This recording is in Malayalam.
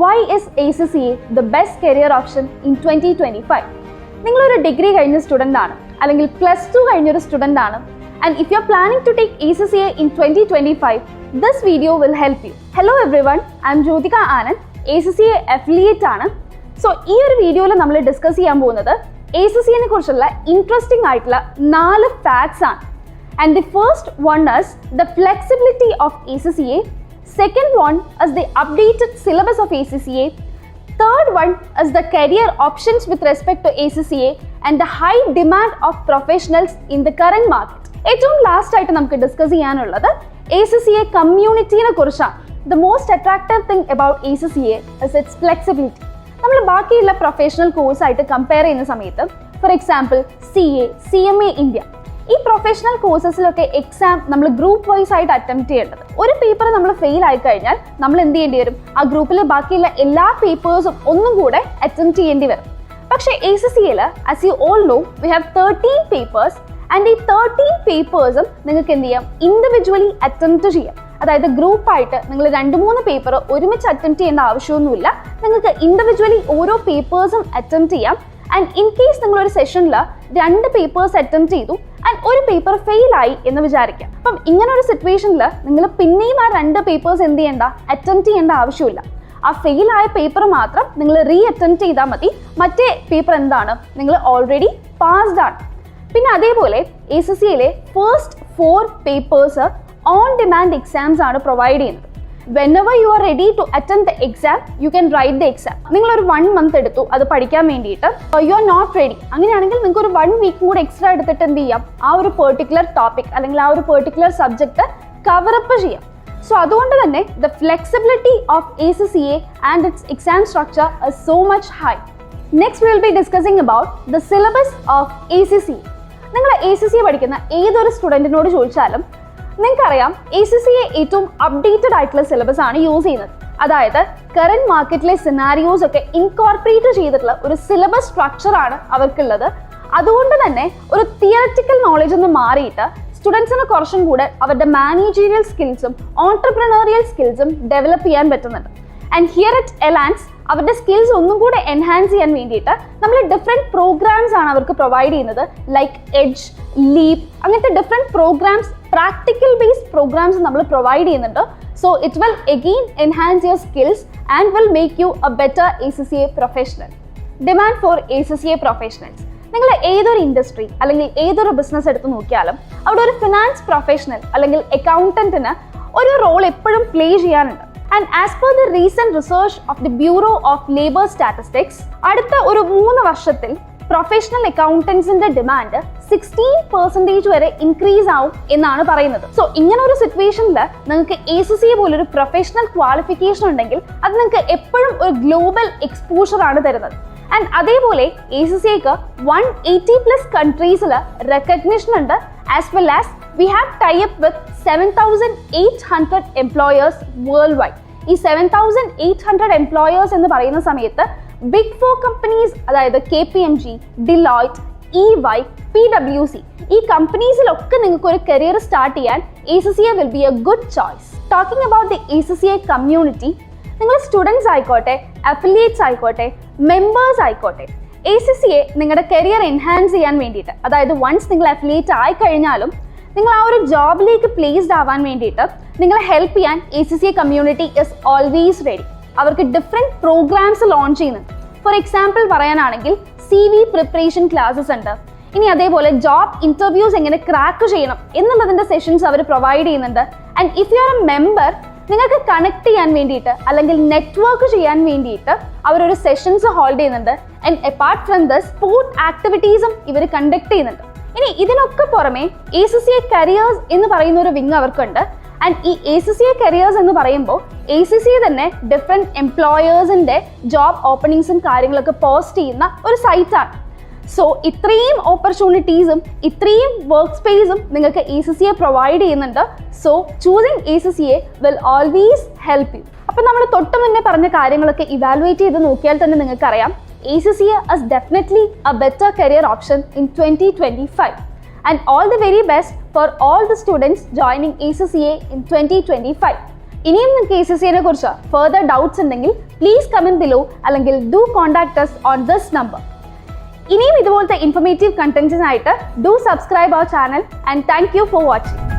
Why is ACCA the best career option in 2025? നിങ്ങളൊരു ഡിഗ്രി കഴിഞ്ഞ സ്റ്റുഡൻ്റ് ആണ് അല്ലെങ്കിൽ +2 കഴിഞ്ഞൊരു സ്റ്റുഡൻ്റ് ആണ് and if you're planning to take ACCA in 2025, this video will help you. Hello everyone, I'm Jyotika Anand, ACCA affiliate ആണ്. So ഈ ഒരു വീഡിയോയിൽ നമ്മൾ ഡിസ്കസ് ചെയ്യാൻ പോകുന്നത് ACCA നെ കുറിച്ചുള്ള ഇൻട്രസ്റ്റിംഗ് ആയിട്ടുള്ള 4 ഫാക്ട്സ് ആണ്. And the first one is the flexibility of ACCA. Second one is the updated syllabus of ACCA. Third one is the career options with respect to ACCA and the high demand of professionals in the current market. ഏറ്റവും ലാസ്റ്റ് ആയിട്ട് നമുക്ക് ഡിസ്കസ് ചെയ്യാനുള്ളത് ACCA കമ്മ്യൂണിറ്റിനെ കുറിച്ചാണ്. The most attractive thing about ACCA is its flexibility. നമ്മൾ ബാക്കിയുള്ള പ്രൊഫഷണൽ കോഴ്സായിട്ട് കമ്പയർ ചെയ്യുന്ന സമയത്ത് for example CA, CMA India, ഈ പ്രൊഫഷണൽ കോഴ്സസിലൊക്കെ എക്സാം നമ്മൾ ഗ്രൂപ്പ് വൈസ് ആയിട്ട് അറ്റംപ്റ്റ് ചെയ്യേണ്ടത്. ഒരു പേപ്പർ നമ്മൾ ഫെയിൽ ആയി കഴിഞ്ഞാൽ നമ്മൾ എന്ത് ചെയ്യേണ്ടി വരും? ആ ഗ്രൂപ്പിൽ ബാക്കിയുള്ള എല്ലാ പേപ്പേഴ്സും ഒന്നും കൂടെ അറ്റംപ്റ്റ് ചെയ്യേണ്ടി വരും. പക്ഷേ ACCAയിൽ as you all know we have 13 papers and ഈ 13 പേപ്പേഴ്സും നിങ്ങൾക്ക് എന്ത് ചെയ്യാം? ഇൻഡിവിജ്വലി അറ്റംപ്റ്റ് ചെയ്യാം. അതായത് ഗ്രൂപ്പായിട്ട് നിങ്ങൾ 2-3 പേപ്പർ ഒരുമിച്ച് അറ്റംപ്റ്റ് ചെയ്യേണ്ട ആവശ്യമൊന്നുമില്ല. നിങ്ങൾക്ക് ഇൻഡിവിജ്വലി ഓരോ പേപ്പേഴ്സും അറ്റംപ്റ്റ് ചെയ്യാം. ആൻഡ് ഇൻ കേസ് നിങ്ങളൊരു സെഷനിൽ 2 പേപ്പേഴ്സ് അറ്റംപ്റ്റ് ചെയ്തു ആൻഡ് ഒരു പേപ്പർ ഫെയിൽ ആയി എന്ന് വിചാരിക്കാം. അപ്പം ഇങ്ങനെ ഒരു സിറ്റുവേഷനിൽ നിങ്ങൾ പിന്നെയും ആ 2 പേപ്പേഴ്സ് എന്ത് ചെയ്യേണ്ട? അറ്റംപ്റ്റ് ചെയ്യേണ്ട ആവശ്യമില്ല. ആ ഫെയിൽ ആയ പേപ്പർ മാത്രം നിങ്ങൾ അറ്റംപ്റ്റ് ചെയ്താൽ മതി. മറ്റേ പേപ്പർ എന്താണ്? നിങ്ങൾ ഓൾറെഡി പാസ്ഡ് ആണ്. പിന്നെ അതേപോലെ ACCAയിലെ first 4 papers on demand exams ആണ് പ്രൊവൈഡ് ചെയ്യുന്നത്. Whenever you are ready to attend the exam, you can write the exam. നിങ്ങളൊരു 1 month എടുത്തു അത് പഠിക്കാൻ വേണ്ടിയിട്ട്, you are not ready, അങ്ങനെയാണെങ്കിൽ നിങ്ങൾക്ക് ഒരു 1 week കൂടെ എക്സ്ട്രാ എടുത്തിട്ട് എന്ത് ചെയ്യാം? ആ ഒരു പെർട്ടിക്കുലർ ടോപ്പിക് അല്ലെങ്കിൽ ആ ഒരു പെർട്ടിക്കുലർ സബ്ജക്റ്റ് കവറപ്പ് ചെയ്യാം. സോ അതുകൊണ്ട് തന്നെ the flexibility of ACCA and its exam structure is so much high. Next we will be discussing about the syllabus of ACCA. നിങ്ങൾ ACCA പഠിക്കുന്ന ഏതൊരു സ്റ്റുഡൻറ്റിനോട് ചോദിച്ചാലും നിങ്ങൾക്കറിയാം ACCA ഏറ്റവും അപ്ഡേറ്റഡ് ആയിട്ടുള്ള സിലബസ് ആണ് യൂസ് ചെയ്യുന്നത്. അതായത് കറന്റ് മാർക്കറ്റിലെ സിനാരിയോസ് ഒക്കെ ഇൻകോർപ്പറേറ്റ് ചെയ്തിട്ടുള്ള ഒരു സിലബസ് സ്ട്രക്ചർ ആണ് അവർക്കുള്ളത്. അതുകൊണ്ട് തന്നെ ഒരു തിയററ്റിക്കൽ നോളജ് ഒന്ന് മാറിയിട്ട് സ്റ്റുഡൻസിന് കുറച്ചും കൂടെ അവരുടെ മാനേജീരിയൽ സ്കിൽസും ഓൺട്രപ്രണറിയൽ സ്കിൽസും ഡെവലപ്പ് ചെയ്യാൻ പറ്റുന്നുണ്ട്. ആൻഡ് ഹിയർ അറ്റ് എലാൻസ് അവരുടെ സ്കിൽസ് ഒന്നും കൂടെ എൻഹാൻസ് ചെയ്യാൻ വേണ്ടിയിട്ട് നമ്മൾ ഡിഫറെൻറ്റ് പ്രോഗ്രാംസ് ആണ് അവർക്ക് പ്രൊവൈഡ് ചെയ്യുന്നത്. ലൈക്ക് എഡ്ജ്, ലീപ്, അങ്ങനത്തെ different programs, practical based programs നമ്മൾ പ്രൊവൈഡ് ചെയ്യുന്നുണ്ട്. So it will again enhance your skills and will make you a better ACCA professional. Demand for ACCA professionals. നിങ്ങൾ ഏതൊരു ഇൻഡസ്ട്രി അല്ലെങ്കിൽ ഏതൊരു ബിസിനസ് എടുത്ത് നോക്കിയാലും അവിടെ ഒരു ഫിനാൻസ് പ്രൊഫഷണൽ അല്ലെങ്കിൽ അക്കൗണ്ടന്റിന് ഒരു റോൾ എപ്പോഴും പ്ലേ ചെയ്യാനുണ്ട്. And as per the recent research of the Bureau of Labor Statistics, അടുത്ത ഒരു 3 വർഷത്തിൽ പ്രൊഫഷണൽ അക്കൗണ്ടൻസിന്റെ ഡിമാൻഡ് 16% വരെ ഇൻക്രീസ് ആവും എന്നാണ് പറയുന്നത്. സോ ഇങ്ങനെ ഒരു സിറ്റുവേഷനിൽ നിങ്ങൾക്ക് ACCA പോലൊരു പ്രൊഫഷണൽ ക്വാളിഫിക്കേഷൻ ഉണ്ടെങ്കിൽ അത് നിങ്ങൾക്ക് എപ്പോഴും ഒരു ഗ്ലോബൽ എക്സ്പോഷർ ആണ് തരുന്നത്. ആൻഡ് അതേപോലെ ACCAക്ക് 180+ കൺട്രീസിൽ റെക്കഗ്നിഷൻ ഉണ്ട്. As well as we have tie-up with 7,800 employers worldwide. ഈ 7,800 employers എന്ന് പറയുന്ന സമയത്ത് ബിഗ് 4 കമ്പനീസ്, അതായത് KPMG, ഡിലോയിറ്റ്, EY, PwC, ഈ കമ്പനീസിലൊക്കെ നിങ്ങൾക്ക് ഒരു കരിയർ സ്റ്റാർട്ട് ചെയ്യാൻ ACCA will be a good choice. Talking about the ACCA community, നിങ്ങൾ സ്റ്റുഡൻസ് ആയിക്കോട്ടെ, അഫിലിയേറ്റ്സ് ആയിക്കോട്ടെ, മെമ്പേഴ്സ് ആയിക്കോട്ടെ, ACCA നിങ്ങളുടെ കരിയർ എൻഹാൻസ് ചെയ്യാൻ വേണ്ടിയിട്ട്, അതായത് വൺസ് നിങ്ങൾ അഫിലിയേറ്റ് ആയി കഴിഞ്ഞാലും നിങ്ങൾ ആ ഒരു ജോബിലേക്ക് പ്ലേസ്ഡ് ആവാൻ വേണ്ടിയിട്ട് നിങ്ങളെ ഹെൽപ്പ് ചെയ്യാൻ ACCA community is always ready. അവർക്ക് ഡിഫറെൻറ്റ് പ്രോഗ്രാംസ് ലോഞ്ച് ചെയ്യുന്നുണ്ട്. ഫോർ എക്സാമ്പിൾ പറയാനാണെങ്കിൽ CV പ്രിപ്പറേഷൻ ക്ലാസ്സസ് ഉണ്ട്. ഇനി അതേപോലെ ജോബ് ഇൻ്റർവ്യൂസ് എങ്ങനെ ക്രാക്ക് ചെയ്യണം എന്നുള്ളതിൻ്റെ സെഷൻസ് അവർ പ്രൊവൈഡ് ചെയ്യുന്നുണ്ട്. And if you are a member, നിങ്ങൾക്ക് കണക്ട് ചെയ്യാൻ വേണ്ടിയിട്ട് അല്ലെങ്കിൽ നെറ്റ്വർക്ക് ചെയ്യാൻ വേണ്ടിയിട്ട് അവരൊരു സെഷൻസ് ഹോൾഡ് ചെയ്യുന്നുണ്ട്. And apart from the sport ആക്ടിവിറ്റീസും ഇവർ കണ്ടക്ട് ചെയ്യുന്നുണ്ട്. ഇനി ഇതിനൊക്കെ പുറമെ ACCA കരിയേഴ്സ് എന്ന് പറയുന്ന ഒരു വിങ് അവർക്കുണ്ട്. ആൻഡ് ഈ ACCA കരിയേഴ്സ് എന്ന് പറയുമ്പോൾ ACCA തന്നെ ഡിഫറെൻറ്റ് എംപ്ലോയേഴ്സിൻ്റെ ജോബ് ഓപ്പണിങ്സും കാര്യങ്ങളൊക്കെ പോസ്റ്റ് ചെയ്യുന്ന ഒരു സൈറ്റാണ്. സോ ഇത്രയും ഓപ്പർച്യൂണിറ്റീസും ഇത്രയും വർക്ക് സ്പേസും നിങ്ങൾക്ക് ACCA പ്രൊവൈഡ് ചെയ്യുന്നുണ്ട്. So choosing ACCA will always help you. അപ്പം നമ്മൾ തൊട്ട് മുന്നേ പറഞ്ഞ കാര്യങ്ങളൊക്കെ ഇവാലുവേറ്റ് ചെയ്ത് നോക്കിയാൽ തന്നെ നിങ്ങൾക്കറിയാം ACCA is definitely a better career option in 2025. And all the very best for all the students joining ACCA in 2025. ഇനിയും നിങ്ങൾക്ക് ACCA കുറിച്ച് ഫർദർ ഡൗട്ട്സ് ഉണ്ടെങ്കിൽ പ്ലീസ് കമന്റ് ബിലോ അല്ലെങ്കിൽ do contact us on this number. ഇനിയും ഇതുപോലത്തെ ഇൻഫോർമേറ്റീവ് കണ്ടന്റ്സിനായിട്ട് do subscribe our channel and thank you for watching.